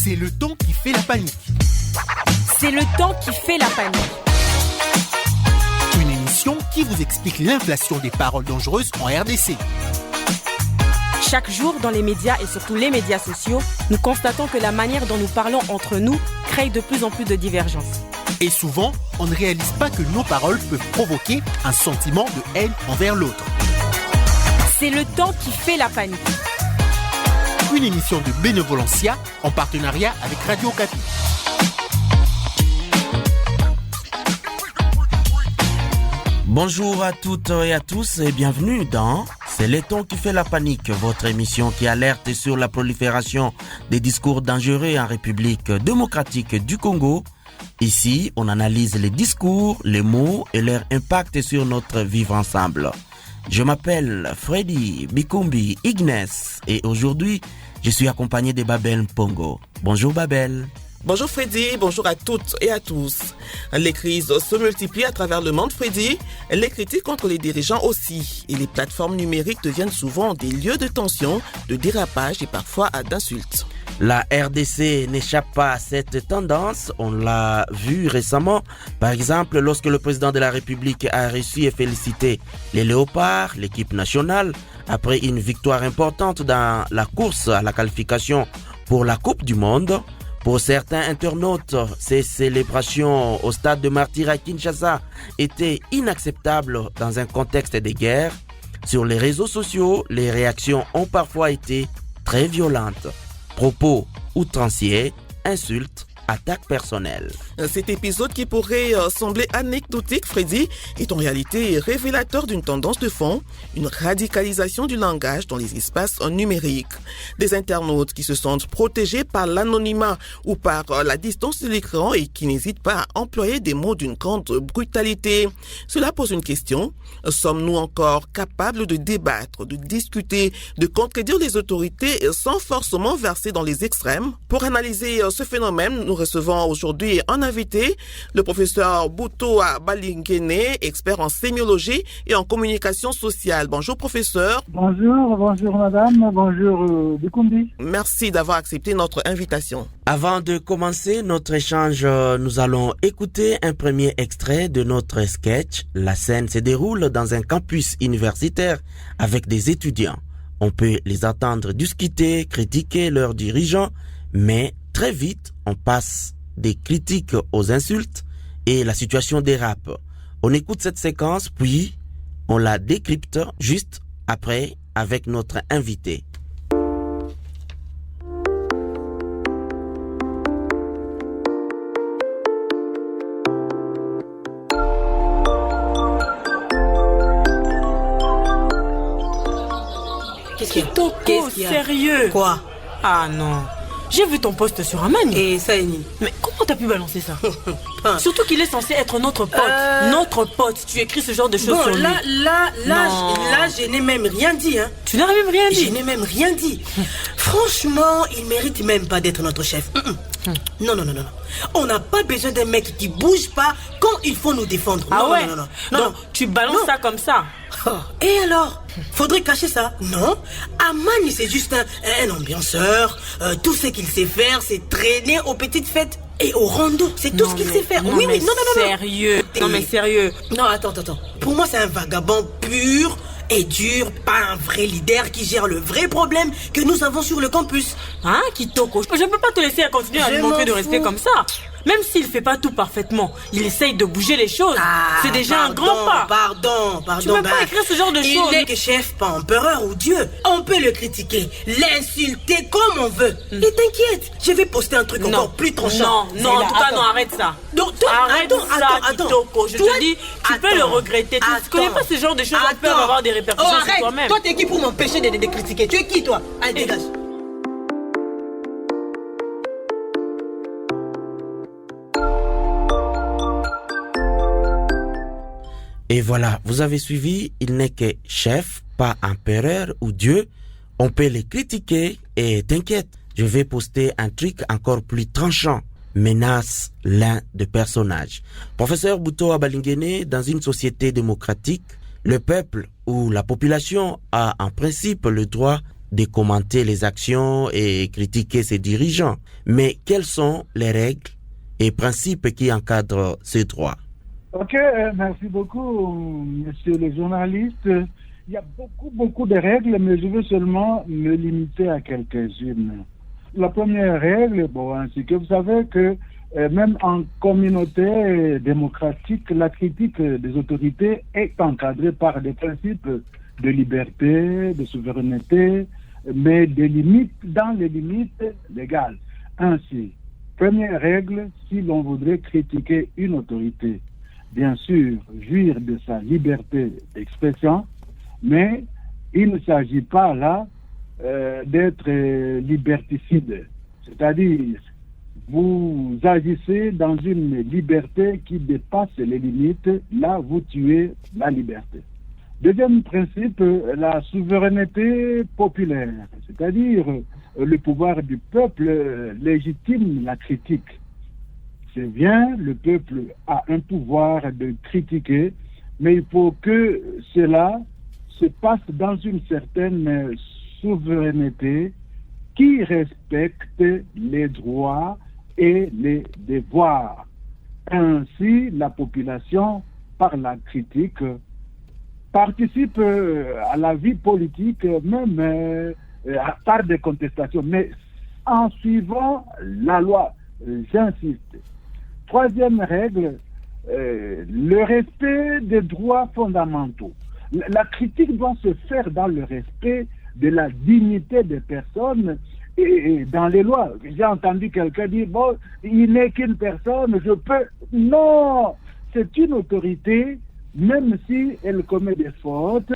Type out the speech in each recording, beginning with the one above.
C'est le temps qui fait la panique. C'est le temps qui fait la panique. Une émission qui vous explique l'inflation des paroles dangereuses en RDC. Chaque jour, dans les médias et surtout les médias sociaux, nous constatons que la manière dont nous parlons entre nous crée de plus en plus de divergences. Et souvent, on ne réalise pas que nos paroles peuvent provoquer un sentiment de haine envers l'autre. C'est le temps qui fait la panique. Une émission de Bénévolencia en partenariat avec Radio Okapi. Bonjour à toutes et à tous et bienvenue dans C'est le temps qui fait la panique, votre émission qui alerte sur la prolifération des discours dangereux en République démocratique du Congo. Ici, on analyse les discours, les mots et leur impact sur notre vivre ensemble. Je m'appelle Freddy Bikumbi Ignes et aujourd'hui, je suis accompagné de Babel Mpongo. Bonjour Babel. Bonjour Freddy, bonjour à toutes et à tous. Les crises se multiplient à travers le monde, Freddy. Les critiques contre les dirigeants aussi. Et les plateformes numériques deviennent souvent des lieux de tension, de dérapage et parfois d'insultes. La RDC n'échappe pas à cette tendance. On l'a vu récemment. Par exemple, lorsque le président de la République a reçu et félicité les Léopards, l'équipe nationale, après une victoire importante dans la course à la qualification pour la Coupe du Monde. Pour certains internautes, ces célébrations au stade de Martyrs à Kinshasa étaient inacceptables dans un contexte de guerre. Sur les réseaux sociaux, les réactions ont parfois été très violentes. Propos outranciers, insultes, attaques personnelles. Cet épisode qui pourrait sembler anecdotique, Freddy, est en réalité révélateur d'une tendance de fond, une radicalisation du langage dans les espaces numériques. Des internautes qui se sentent protégés par l'anonymat ou par la distance de l'écran et qui n'hésitent pas à employer des mots d'une grande brutalité. Cela pose une question. Sommes-nous encore capables de débattre, de discuter, de contredire les autorités sans forcément verser dans les extrêmes? Pour analyser ce phénomène, nous recevons aujourd'hui un invité, le professeur Bouto Balingene, expert en sémiologie et en communication sociale. Bonjour professeur. Bonjour madame, bonjour Bikumbi. Merci d'avoir accepté notre invitation. Avant de commencer notre échange, nous allons écouter un premier extrait de notre sketch. La scène se déroule dans un campus universitaire avec des étudiants. On peut les entendre discuter, critiquer leurs dirigeants, mais très vite, on passe des critiques aux insultes et la situation dérape. On écoute cette séquence, puis on la décrypte juste après avec notre invité. Kitoko, sérieux? Quoi? Ah non. J'ai vu ton post sur Amani. Et ça, Eni. Mais comment t'as pu balancer ça? Surtout qu'il est censé être notre pote. Notre pote. Tu écris ce genre de choses bon, sur lui. Là, je n'ai même rien dit. Hein. Tu n'as même rien dit? Je n'ai même rien dit. Franchement, il mérite même pas d'être notre chef. Non. On n'a pas besoin d'un mec qui bouge pas quand il faut nous défendre. Non. Donc, tu balances ça comme ça. Et alors? Faudrait cacher ça? Non. Amani, c'est juste un ambianceur. Tout ce qu'il sait faire, c'est traîner aux petites fêtes et au rando. C'est tout ce qu'il sait faire. Oui, non. Sérieux. Non, mais sérieux. Non, attends. Pour moi, c'est un vagabond pur et dur, pas un vrai leader qui gère le vrai problème que nous avons sur le campus. Hein, Kitoko? Je ne peux pas te laisser continuer à lui manquer de respect comme ça. Même s'il fait pas tout parfaitement, il essaye de bouger les choses. C'est déjà un grand pas. Pardon. Tu peux pas écrire ce genre de choses. Il n'est que chef, pas empereur ou Dieu. On peut le critiquer, l'insulter comme on veut. Et t'inquiète, je vais poster un truc encore plus tranchant. Non, en tout cas, non, arrête ça. Arrête ça, Kitoko. Je te dis, tu peux le regretter. Tu connais pas ce genre de choses qui peuvent avoir des répercussions sur toi-même. Toi, t'es qui pour m'empêcher de critiquer? Tu es qui, toi? Allez, dégage. Et voilà, vous avez suivi, il n'est que chef, pas empereur ou Dieu. On peut les critiquer et t'inquiète, je vais poster un truc encore plus tranchant. Menace l'un des personnages. Professeur Bouto Balingene, dans une société démocratique, le peuple ou la population a en principe le droit de commenter les actions et critiquer ses dirigeants. Mais quelles sont les règles et principes qui encadrent ces droits? Ok, merci beaucoup, monsieur le journaliste. Il y a beaucoup de règles, mais je veux seulement me limiter à quelques-unes. La première règle, c'est que vous savez que même en communauté démocratique, la critique des autorités est encadrée par des principes de liberté, de souveraineté, mais dans les limites légales. Ainsi, première règle, si l'on voudrait critiquer une autorité, bien sûr, jouir de sa liberté d'expression, mais il ne s'agit pas là d'être liberticide. C'est-à-dire, vous agissez dans une liberté qui dépasse les limites, là vous tuez la liberté. Deuxième principe, la souveraineté populaire, c'est-à-dire le pouvoir du peuple légitime la critique. C'est bien, le peuple a un pouvoir de critiquer, mais il faut que cela se passe dans une certaine souveraineté qui respecte les droits et les devoirs. Ainsi, la population, par la critique, participe à la vie politique, même par des contestations, mais en suivant la loi. J'insiste. Troisième règle, le respect des droits fondamentaux. La critique doit se faire dans le respect de la dignité des personnes et dans les lois. J'ai entendu quelqu'un dire, il n'est qu'une personne, je peux... Non, c'est une autorité, même si elle commet des fautes,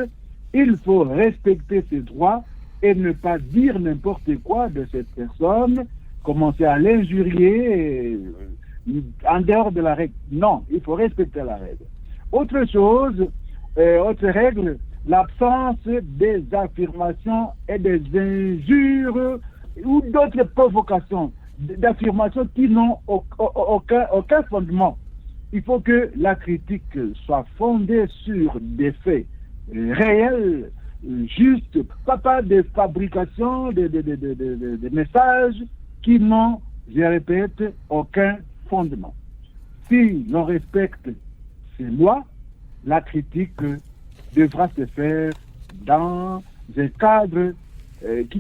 il faut respecter ses droits et ne pas dire n'importe quoi de cette personne, commencer à l'injurier en dehors de la règle. Non, il faut respecter la règle. Autre chose, autre règle, l'absence des affirmations et des injures ou d'autres provocations, d'affirmations qui n'ont aucun fondement. Il faut que la critique soit fondée sur des faits réels, justes, pas des fabrications de messages qui n'ont, je répète, aucun fondement. Si l'on respecte ces lois, la critique devra se faire dans un cadre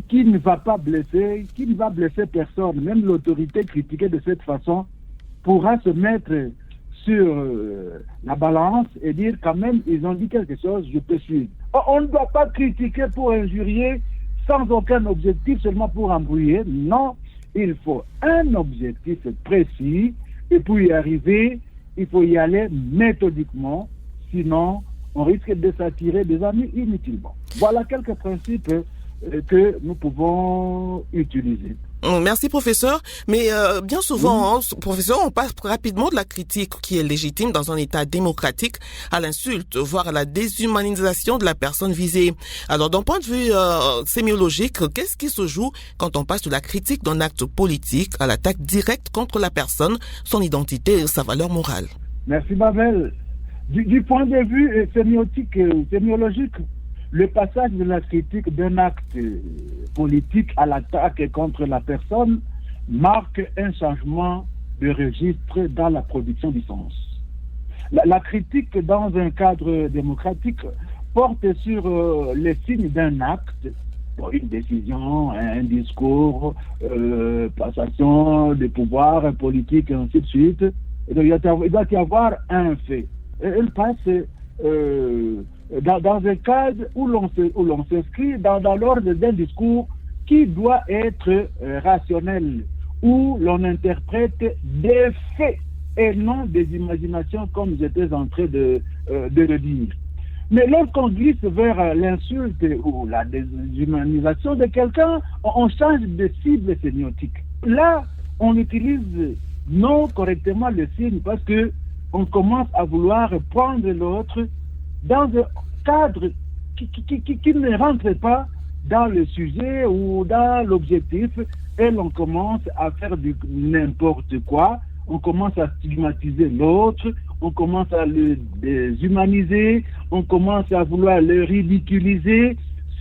qui ne va pas blesser, qui ne va blesser personne. Même l'autorité critiquée de cette façon pourra se mettre sur la balance et dire quand même, ils ont dit quelque chose, je peux suivre. On ne doit pas critiquer pour injurier sans aucun objectif, seulement pour embrouiller. Non, il faut un objectif précis et pour y arriver, il faut y aller méthodiquement, sinon on risque de s'attirer des amis inutilement. Voilà quelques principes que nous pouvons utiliser. Merci, professeur. Mais bien souvent, professeur, on passe rapidement de la critique qui est légitime dans un État démocratique à l'insulte, voire à la déshumanisation de la personne visée. Alors, d'un point de vue sémiologique, qu'est-ce qui se joue quand on passe de la critique d'un acte politique à l'attaque directe contre la personne, son identité et sa valeur morale? Merci, Babel. Du point de vue sémiologique, le passage de la critique d'un acte politique à l'attaque contre la personne marque un changement de registre dans la production du sens. La critique dans un cadre démocratique porte sur les signes d'un acte, une décision, un discours, passation de pouvoir politique, et ainsi de suite. Et donc, il doit y avoir un fait. Elle passe dans un cadre où l'on s'inscrit dans l'ordre d'un discours qui doit être rationnel, où l'on interprète des faits et non des imaginations comme j'étais en train de le dire. Mais lorsqu'on glisse vers l'insulte ou la déshumanisation de quelqu'un, on change de cible sémiotique. Là, on utilise non correctement le signe parce que on commence à vouloir prendre l'autre dans un cadre qui ne rentre pas dans le sujet ou dans l'objectif, et l'on commence à faire du n'importe quoi, on commence à stigmatiser l'autre, on commence à le déshumaniser, on commence à vouloir le ridiculiser,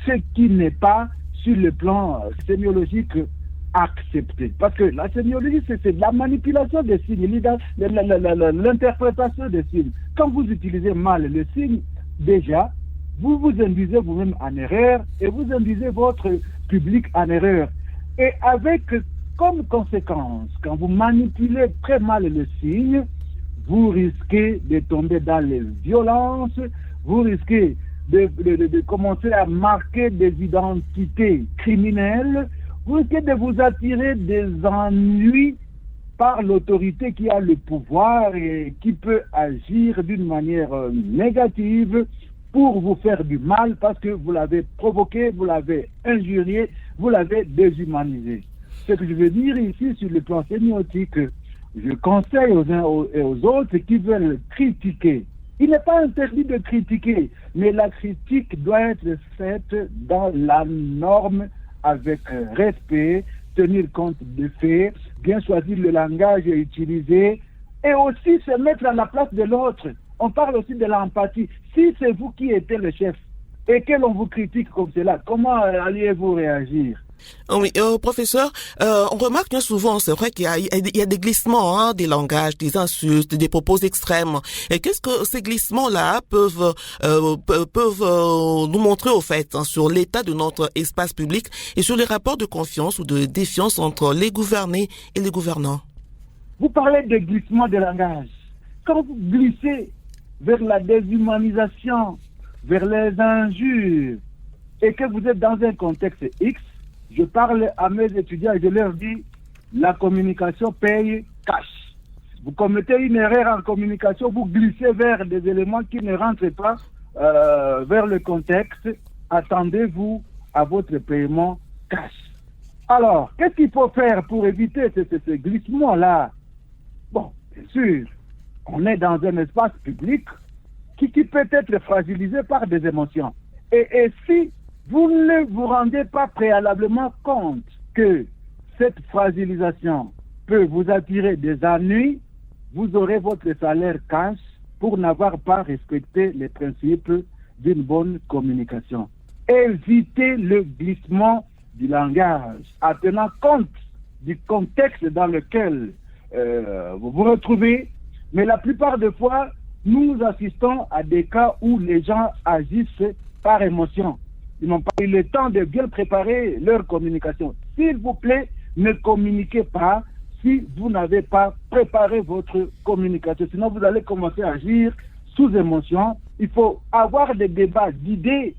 ce qui n'est pas sur le plan sémiologique accepté. Parce que la sémiologie, c'est de la manipulation des signes, l'interprétation des signes. Quand vous utilisez mal le signe, déjà, vous vous induisez vous-même en erreur et vous induisez votre public en erreur. Et avec comme conséquence, quand vous manipulez très mal le signe, vous risquez de tomber dans les violences, vous risquez de commencer à marquer des identités criminelles, vous risquez de vous attirer des ennuis par l'autorité qui a le pouvoir et qui peut agir d'une manière négative pour vous faire du mal parce que vous l'avez provoqué, vous l'avez injurié, vous l'avez déshumanisé. Ce que je veux dire ici sur le plan sémiotique, je conseille aux uns et aux autres qui veulent critiquer. Il n'est pas interdit de critiquer, mais la critique doit être faite dans la norme, avec respect, tenir compte des faits, bien choisir le langage utilisé et aussi se mettre à la place de l'autre. On parle aussi de l'empathie. Si c'est vous qui êtes le chef et que l'on vous critique comme cela, comment alliez-vous réagir? Oui, professeur, on remarque bien souvent, c'est vrai qu'il y a des glissements, des langages, des insultes, des propos extrêmes. Et qu'est-ce que ces glissements-là peuvent nous montrer au fait sur l'état de notre espace public et sur les rapports de confiance ou de défiance entre les gouvernés et les gouvernants? Vous parlez de glissement de langage. Quand vous glissez vers la déshumanisation, vers les injures, et que vous êtes dans un contexte X, je parle à mes étudiants et je leur dis, la communication paye cash. Vous commettez une erreur en communication, vous glissez vers des éléments qui ne rentrent pas vers le contexte. Attendez-vous à votre paiement cash. Alors, qu'est-ce qu'il faut faire pour éviter ce glissement-là? Bon, bien sûr, on est dans un espace public qui peut être fragilisé par des émotions. Et si vous ne vous rendez pas préalablement compte que cette fragilisation peut vous attirer des ennuis, vous aurez votre salaire cash pour n'avoir pas respecté les principes d'une bonne communication. Évitez le glissement du langage en tenant compte du contexte dans lequel vous vous retrouvez, mais la plupart des fois, nous assistons à des cas où les gens agissent par émotion. Ils n'ont pas eu le temps de bien préparer leur communication. S'il vous plaît, ne communiquez pas si vous n'avez pas préparé votre communication. Sinon, vous allez commencer à agir sous émotion. Il faut avoir des débats d'idées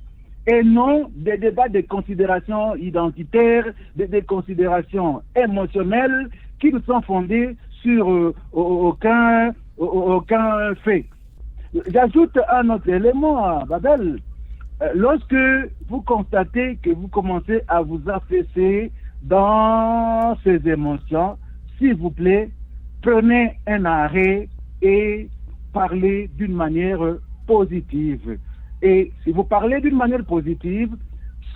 et non des débats de considérations identitaires, des considérations émotionnelles qui ne sont fondées sur aucun fait. J'ajoute un autre élément, Babel. Lorsque vous constatez que vous commencez à vous affaisser dans ces émotions, s'il vous plaît, prenez un arrêt et parlez d'une manière positive. Et si vous parlez d'une manière positive,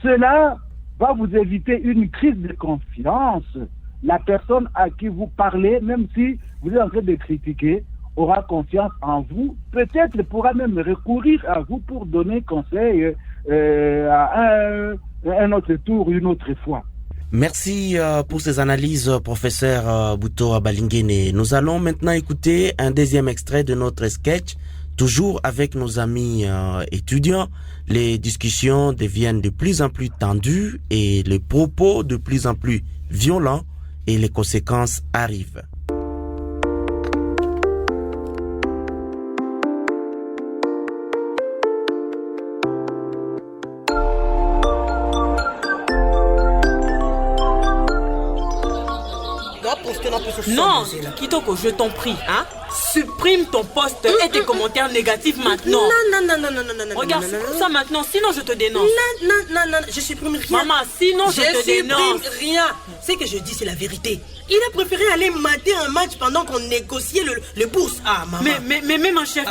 cela va vous éviter une crise de confiance. La personne à qui vous parlez, même si vous êtes en train de critiquer, aura confiance en vous, peut-être pourra même recourir à vous pour donner conseil à un autre tour, une autre fois. Merci pour ces analyses, professeur Bouto Balingene. Nous allons maintenant écouter un deuxième extrait de notre sketch. Toujours avec nos amis étudiants, les discussions deviennent de plus en plus tendues et les propos de plus en plus violents et les conséquences arrivent. Non, Kitoko, je t'en prie, hein? Supprime ton post et tes commentaires négatifs maintenant. Non. Regarde ça maintenant, sinon je te dénonce. Non, je supprime rien. Maman, sinon je te dénonce. Je supprime rien. Ce que je dis, c'est la vérité. Il a préféré aller mater un match pendant qu'on négociait le bourse. Ah, maman. Mais même un chef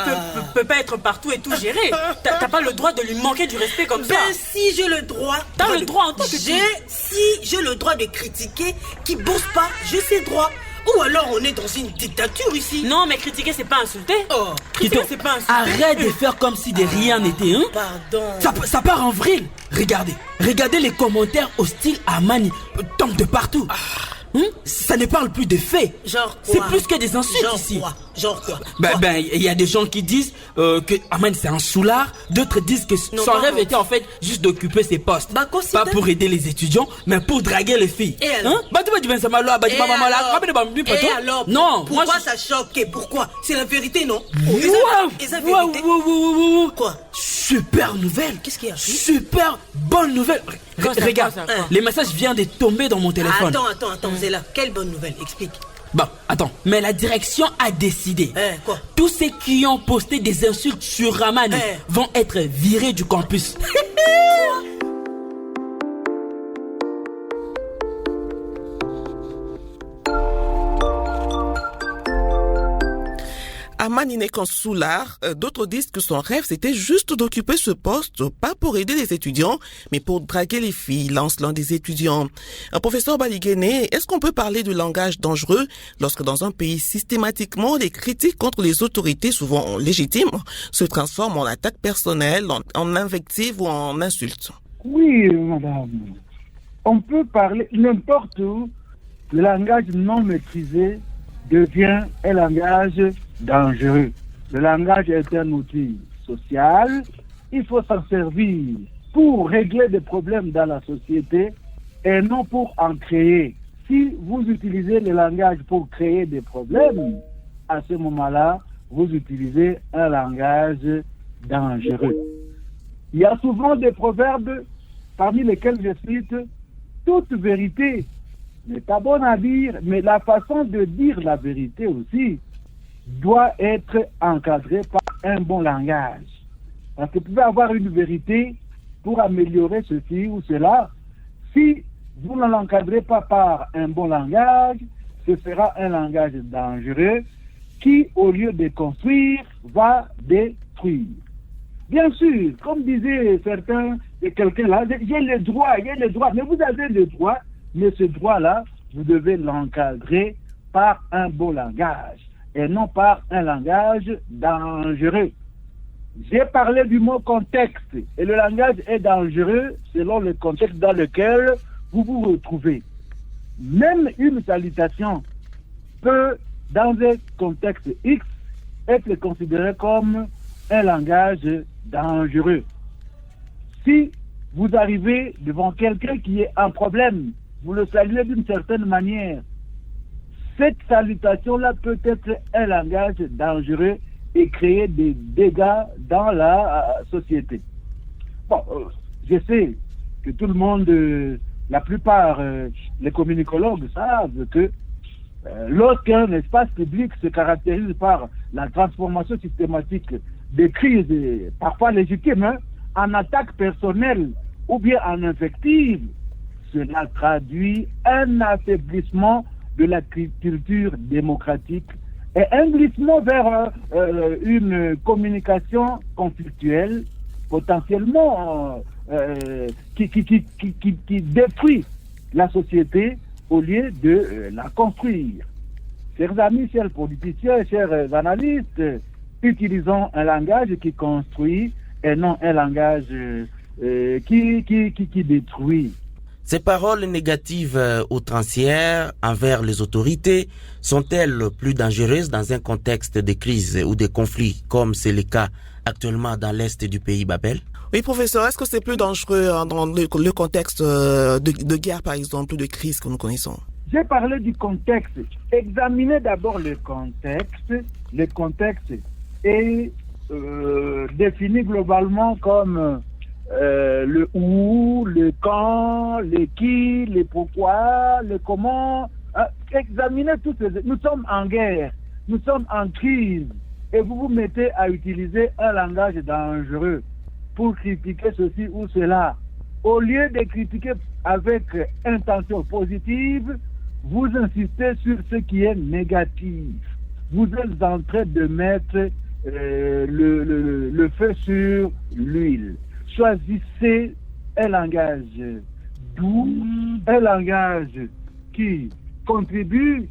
peut pas être partout et tout gérer. T'as pas le droit de lui manquer du respect comme ça. Ben si j'ai le droit. T'as le droit en tant que Si j'ai le droit de critiquer, qui bosse pas, j'ai ses droits. Ou alors on est dans une dictature ici. Non, mais critiquer, c'est pas insulter. Oh, Critiquer, c'est pas insulter. Arrête de faire comme si de rien n'était, hein. Pardon. Ça part en vrille. Regardez les commentaires hostiles à Mani. Tombent de partout. Ça ne parle plus de faits. Genre quoi? C'est plus que des insultes ici. Genre quoi? Il y a des gens qui disent que Aman c'est un soulard. D'autres disent que son rêve était en fait juste d'occuper ses postes. Pas pour aider les étudiants, mais pour draguer les filles. Et alors? Et alors? Non. Pourquoi ça choque? Pourquoi? C'est la vérité, non? Quoi? Super nouvelle. Qu'est-ce qu'il y a? Super bonne nouvelle. Regarde, les messages viennent de tomber dans mon téléphone. Attends, c'est là. Quelle bonne nouvelle? Explique. Bon, attends, mais la direction a décidé. Quoi? Tous ceux qui ont posté des insultes sur Raman vont être virés du campus. Aman n'est qu'un soulard. D'autres disent que son rêve, c'était juste d'occuper ce poste, pas pour aider les étudiants, mais pour draguer les filles, lance l'un des étudiants. Professeur Baligene, est-ce qu'on peut parler de langage dangereux lorsque dans un pays, systématiquement, les critiques contre les autorités, souvent légitimes, se transforment en attaque personnelle, en invective ou en insulte? Oui, madame. On peut parler n'importe où. Le langage non maîtrisé devient un langage dangereux. Le langage est un outil social. Il faut s'en servir pour régler des problèmes dans la société et non pour en créer. Si vous utilisez le langage pour créer des problèmes, à ce moment-là, vous utilisez un langage dangereux. Il y a souvent des proverbes parmi lesquels je cite « Toute vérité n'est pas bonne à dire, mais la façon de dire la vérité aussi doit être encadrée par un bon langage. » Parce que vous pouvez avoir une vérité pour améliorer ceci ou cela. Si vous ne l'encadrez pas par un bon langage, ce sera un langage dangereux qui, au lieu de construire, va détruire. Bien sûr, comme disait quelqu'un là, j'ai le droit, mais vous avez le droit, mais ce droit-là, vous devez l'encadrer par un bon langage et non par un langage dangereux. J'ai parlé du mot contexte et le langage est dangereux selon le contexte dans lequel vous vous retrouvez. Même une salutation peut, dans un contexte X, être considérée comme un langage dangereux. Si vous arrivez devant quelqu'un qui est en problème, vous le saluez d'une certaine manière, cette salutation-là peut être un langage dangereux et créer des dégâts dans la société. Bon, je sais que tout le monde, la plupart, les communicologues savent que lorsqu'un espace public se caractérise par la transformation systématique des crises, parfois légitimes, en attaque personnelle ou bien en invective, cela traduit un affaiblissement de la culture démocratique et un glissement vers une communication conflictuelle potentiellement qui détruit la société au lieu de la construire. Chers amis, chers politiciens, chers analystes, utilisons un langage qui construit et non un langage qui détruit. Ces paroles négatives outrancières envers les autorités sont-elles plus dangereuses dans un contexte de crise ou de conflit, comme c'est le cas actuellement dans l'est du pays Babel? Oui, professeur, est-ce que c'est plus dangereux dans le contexte de guerre, par exemple, ou de crise que nous connaissons? J'ai parlé du contexte. Examinez d'abord le contexte. Le contexte est défini globalement comme le où, le quand, le qui, le pourquoi, le comment. Examinez tous ces... Nous sommes en guerre, nous sommes en crise, et vous vous mettez à utiliser un langage dangereux pour critiquer ceci ou cela. Au lieu de critiquer avec intention positive, vous insistez sur ce qui est négatif. Vous êtes en train de mettre le feu sur l'huile. Choisissez un langage doux, un langage qui contribue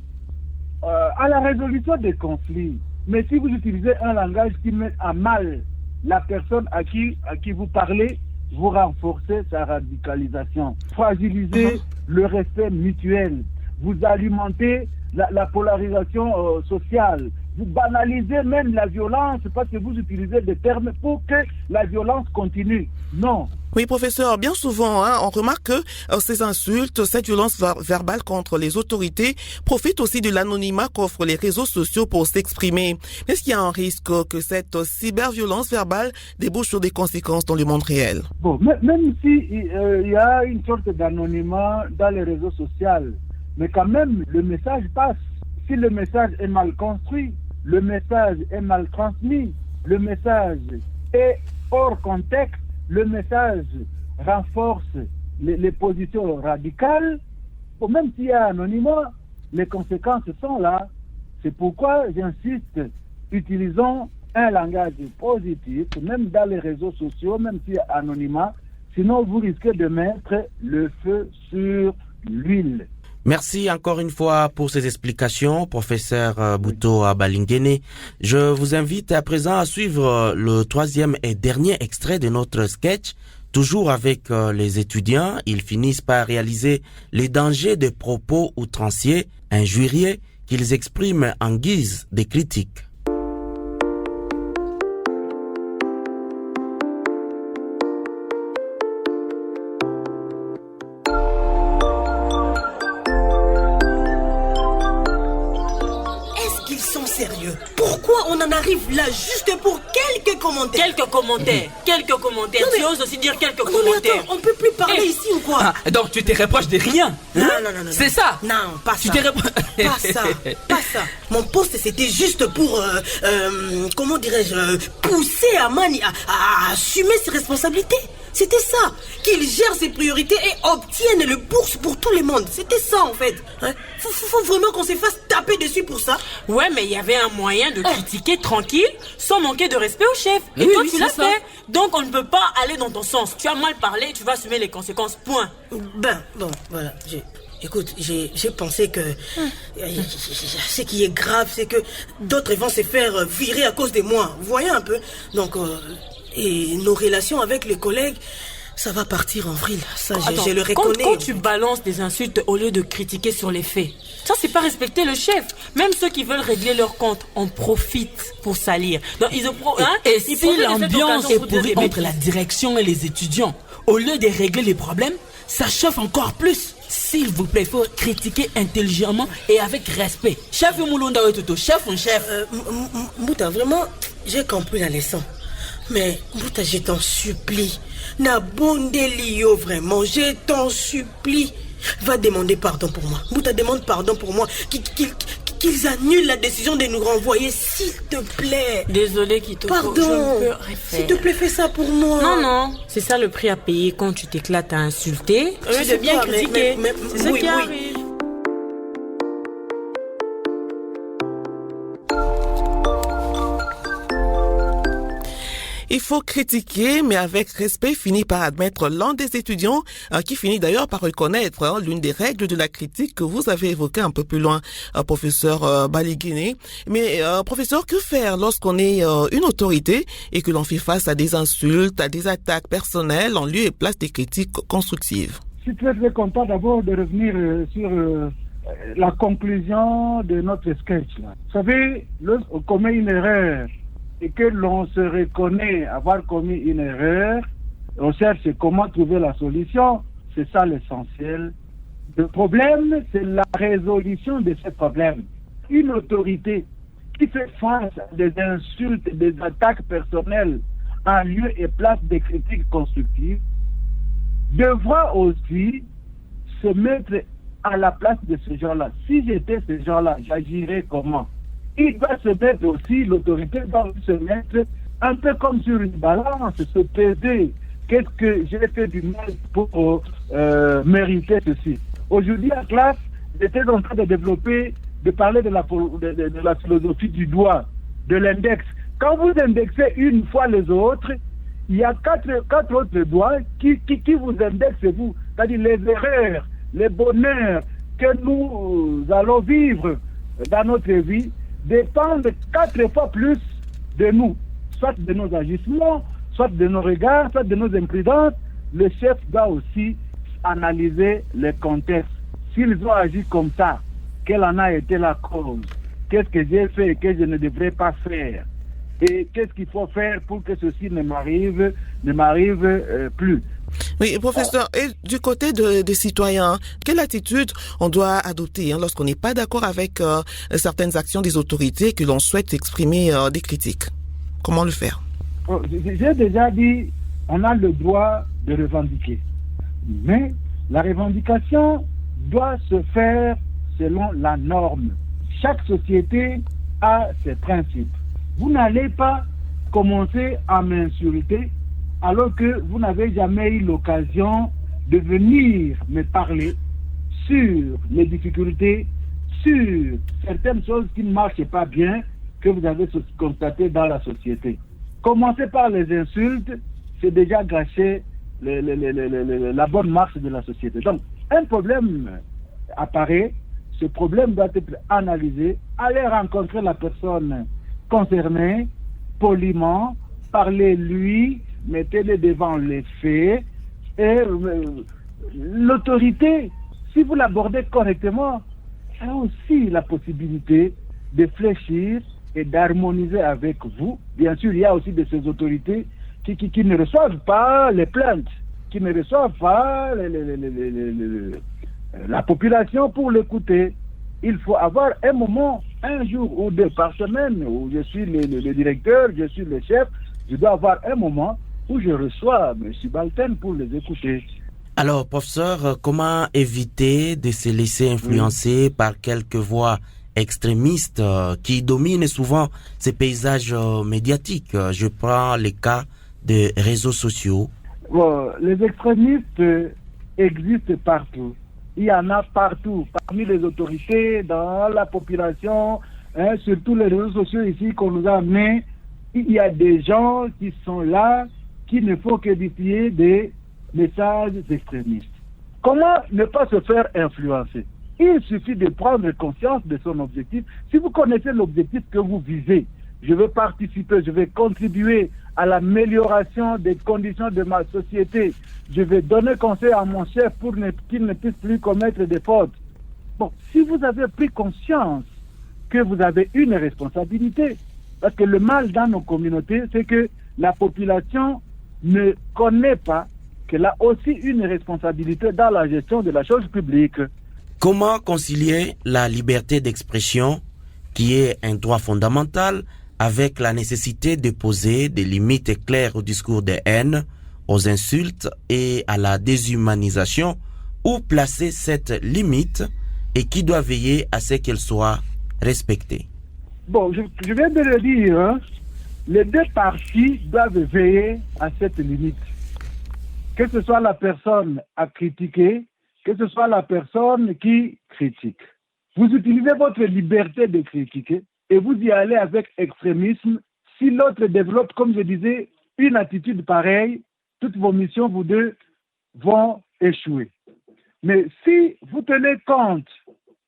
à la résolution des conflits. Mais si vous utilisez un langage qui met à mal la personne à qui vous parlez, vous renforcez sa radicalisation, fragilisez le respect mutuel, vous alimentez la polarisation sociale, vous banalisez même la violence parce que vous utilisez des termes pour que la violence continue. Non. Oui, professeur, bien souvent, on remarque que ces insultes, cette violence verbale contre les autorités profitent aussi de l'anonymat qu'offrent les réseaux sociaux pour s'exprimer. Est-ce qu'il y a un risque que cette cyberviolence verbale débouche sur des conséquences dans le monde réel? Bon, même si il y a une sorte d'anonymat dans les réseaux sociaux, mais quand même, le message passe. Si le message est mal construit, le message est mal transmis, le message est hors contexte, le message renforce les positions radicales, bon, même s'il y a anonymat, les conséquences sont là. C'est pourquoi j'insiste, utilisons un langage positif, même dans les réseaux sociaux, même s'il y a anonymat, sinon vous risquez de mettre le feu sur l'huile. Merci encore une fois pour ces explications, professeur Bouto Balingene. Je vous invite à présent à suivre le troisième et dernier extrait de notre sketch. Toujours avec les étudiants, ils finissent par réaliser les dangers des propos outranciers, injuriés, qu'ils expriment en guise de critiques. Sérieux? Pourquoi on en arrive là juste pour quelques commentaires? Quelques commentaires. Non, tu oses aussi dire quelques commentaires. Mais attends, on peut plus parler ici ou quoi? Donc tu te reproches de rien? Non. C'est ça? Non, pas tu ça. Pas ça. Mon poste, c'était juste pour, comment dirais-je, pousser Amani à assumer ses responsabilités. C'était ça. Qu'il gère ses priorités et obtienne le bourse pour tout le monde. C'était ça, en fait. Hein? Faut vraiment qu'on se fasse taper dessus pour ça. Ouais, mais il y avait un moyen de critiquer tranquille, sans manquer de respect au chef. Et toi, tu l'as fait. Donc, on ne peut pas aller dans ton sens. Tu as mal parlé, tu vas assumer les conséquences. Point. Bon, voilà. Écoute, j'ai pensé que ce qui est grave, c'est que d'autres vont se faire virer à cause de moi. Vous voyez un peu. Donc, et nos relations avec les collègues, ça va partir en vrille. Ça, je le reconnais. Quand tu balances des insultes au lieu de critiquer sur les faits, ça, c'est pas respecter le chef. Même ceux qui veulent régler leur compte en profitent pour salir. Donc, ils si l'ambiance est pourrie entre la direction et les étudiants, au lieu de régler les problèmes, ça chauffe encore plus. S'il vous plaît, il faut critiquer intelligemment et avec respect. Chef Moulonda Ototo, chef ou chef? Mbouta, vraiment, j'ai compris la leçon. Mais, Mbouta, je t'en supplie. Nabondelio, vraiment, je t'en supplie. Va demander pardon pour moi. Mbouta, demande pardon pour moi. Qu'ils annulent la décision de nous renvoyer, s'il te plaît. Désolé, Kitoko. Pardon. S'il te plaît, fais ça pour moi. Non. C'est ça le prix à payer quand tu t'éclates à insulter. Tu de bien critiquer. C'est ça qui arrive. Il faut critiquer, mais avec respect, finit par admettre l'un des étudiants, qui finit d'ailleurs par reconnaître l'une des règles de la critique que vous avez évoquée un peu plus loin, professeur Balingene. Mais professeur, que faire lorsqu'on est une autorité et que l'on fait face à des insultes, à des attaques personnelles en lieu et place des critiques constructives? Je suis très content d'abord de revenir sur la conclusion de notre sketch. Là. Vous savez, lorsqu'on commet une erreur, et que l'on se reconnaît avoir commis une erreur, on cherche comment trouver la solution, c'est ça l'essentiel. Le problème, c'est la résolution de ce problème. Une autorité qui fait face à des insultes, des attaques personnelles en lieu et place des critiques constructives, devra aussi se mettre à la place de ces gens-là. Si j'étais ces gens-là, j'agirais comment? Il doit se mettre aussi, l'autorité doit se mettre un peu comme sur une balance, se peser. Qu'est-ce que j'ai fait du mal pour mériter ceci? Aujourd'hui, en classe, j'étais en train de parler de la philosophie du doigt, de l'index. Quand vous indexez une fois les autres, il y a quatre autres doigts qui vous indexent vous. C'est-à-dire les erreurs, les bonheurs que nous allons vivre dans notre vie dépendent 4 fois plus de nous, soit de nos agissements, soit de nos regards, soit de nos imprudences. Le chef doit aussi analyser le contexte. S'ils ont agi comme ça, quelle en a été la cause? Qu'est-ce que j'ai fait et que je ne devrais pas faire? Et qu'est-ce qu'il faut faire pour que ceci ne m'arrive plus? Oui, professeur, et du côté des citoyens, quelle attitude on doit adopter lorsqu'on n'est pas d'accord avec certaines actions des autorités et que l'on souhaite exprimer des critiques? Comment le faire? J'ai déjà dit, on a le droit de revendiquer. Mais la revendication doit se faire selon la norme. Chaque société a ses principes. Vous n'allez pas commencer à m'insulter alors que vous n'avez jamais eu l'occasion de venir me parler sur les difficultés, sur certaines choses qui ne marchent pas bien que vous avez constatées dans la société. Commencer par les insultes, c'est déjà gâcher la bonne marche de la société. Donc, un problème apparaît, ce problème doit être analysé, aller rencontrer la personne concernée, poliment, parler lui, mettez-le devant les faits, et l'autorité, si vous l'abordez correctement, a aussi la possibilité de fléchir et d'harmoniser avec vous. Bien sûr, il y a aussi de ces autorités qui ne reçoivent pas les plaintes, qui ne reçoivent pas la population pour l'écouter. Il faut avoir un moment, un jour ou 2 par semaine, où je suis le directeur, je suis le chef, je dois avoir un moment où je reçois mes subalternes pour les écouter. Alors, professeur, comment éviter de se laisser influencer par quelques voix extrémistes qui dominent souvent ces paysages médiatiques? Je prends les cas des réseaux sociaux. Bon, les extrémistes existent partout. Il y en a partout, parmi les autorités, dans la population, surtout les réseaux sociaux ici qu'on nous a amenés. Il y a des gens qui sont là, qui ne font que diffuser des messages extrémistes. Comment ne pas se faire influencer? Il suffit de prendre conscience de son objectif. Si vous connaissez l'objectif que vous visez, je veux participer, je vais contribuer à l'amélioration des conditions de ma société. Je vais donner conseil à mon chef pour qu'il ne puisse plus commettre des fautes. Bon, si vous avez pris conscience que vous avez une responsabilité, parce que le mal dans nos communautés, c'est que la population ne connaît pas qu'elle a aussi une responsabilité dans la gestion de la chose publique. Comment concilier la liberté d'expression, qui est un droit fondamental, avec la nécessité de poser des limites claires au discours de haine, aux insultes et à la déshumanisation? Où placer cette limite et qui doit veiller à ce qu'elle soit respectée? Bon, je viens de le dire, les 2 parties doivent veiller à cette limite. Que ce soit la personne à critiquer, que ce soit la personne qui critique. Vous utilisez votre liberté de critiquer et vous y allez avec extrémisme. Si l'autre développe, comme je disais, une attitude pareille, toutes vos missions, vous deux, vont échouer. Mais si vous tenez compte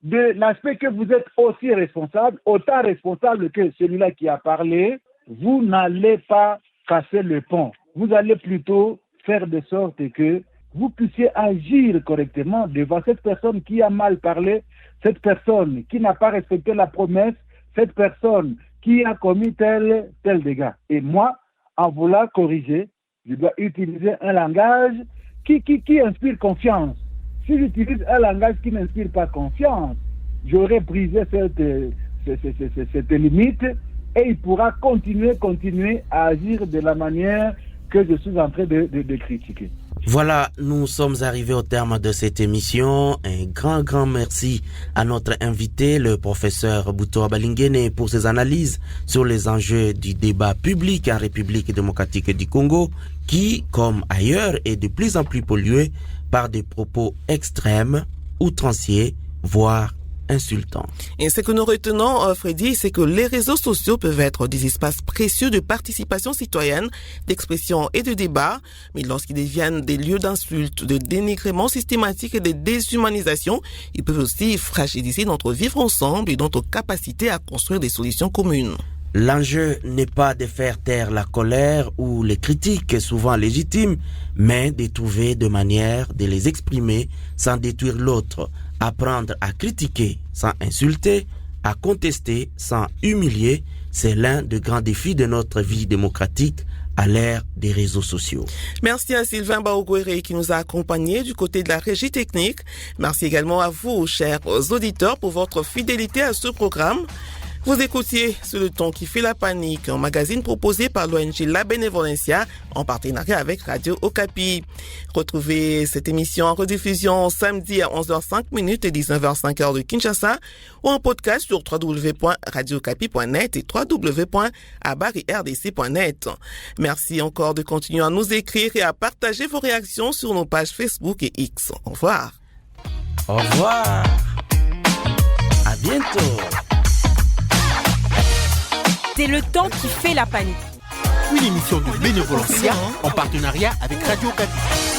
de l'aspect que vous êtes aussi responsable, autant responsable que celui-là qui a parlé, vous n'allez pas casser le pont. Vous allez plutôt faire de sorte que vous puissiez agir correctement devant cette personne qui a mal parlé, cette personne qui n'a pas respecté la promesse, cette personne qui a commis tel dégât. Et moi, en voulant corriger, je dois utiliser un langage qui inspire confiance. Si j'utilise un langage qui n'inspire pas confiance, j'aurai brisé cette limite et il pourra continuer à agir de la manière que je suis en train de critiquer. Voilà, nous sommes arrivés au terme de cette émission. Un grand merci à notre invité, le professeur Butoa Balingene, pour ses analyses sur les enjeux du débat public en République démocratique du Congo, qui, comme ailleurs, est de plus en plus pollué par des propos extrêmes, outranciers, voire insultant. Et ce que nous retenons, Freddy, c'est que les réseaux sociaux peuvent être des espaces précieux de participation citoyenne, d'expression et de débat, mais lorsqu'ils deviennent des lieux d'insultes, de dénigrement systématique et de déshumanisation, ils peuvent aussi fragiliser notre vivre ensemble et notre capacité à construire des solutions communes. L'enjeu n'est pas de faire taire la colère ou les critiques souvent légitimes, mais de trouver de manières de les exprimer sans détruire l'autre, apprendre à critiquer sans insulter, à contester sans humilier, c'est l'un des grands défis de notre vie démocratique à l'ère des réseaux sociaux. Merci à Sylvain Baogouéré qui nous a accompagnés du côté de la régie technique. Merci également à vous, chers auditeurs, pour votre fidélité à ce programme. Vous écoutiez Sur le ton qui fait la panique, un magazine proposé par l'ONG La Benevolencia en partenariat avec Radio Okapi. Retrouvez cette émission en rediffusion samedi à 11h05 et 19h05 de Kinshasa ou en podcast sur www.radiokapi.net et www.abarirdc.net. Merci encore de continuer à nous écrire et à partager vos réactions sur nos pages Facebook et X. Au revoir. Au revoir. À bientôt. C'est le temps qui fait la panique. Une émission de Benevolencia en partenariat avec Radio Okapi.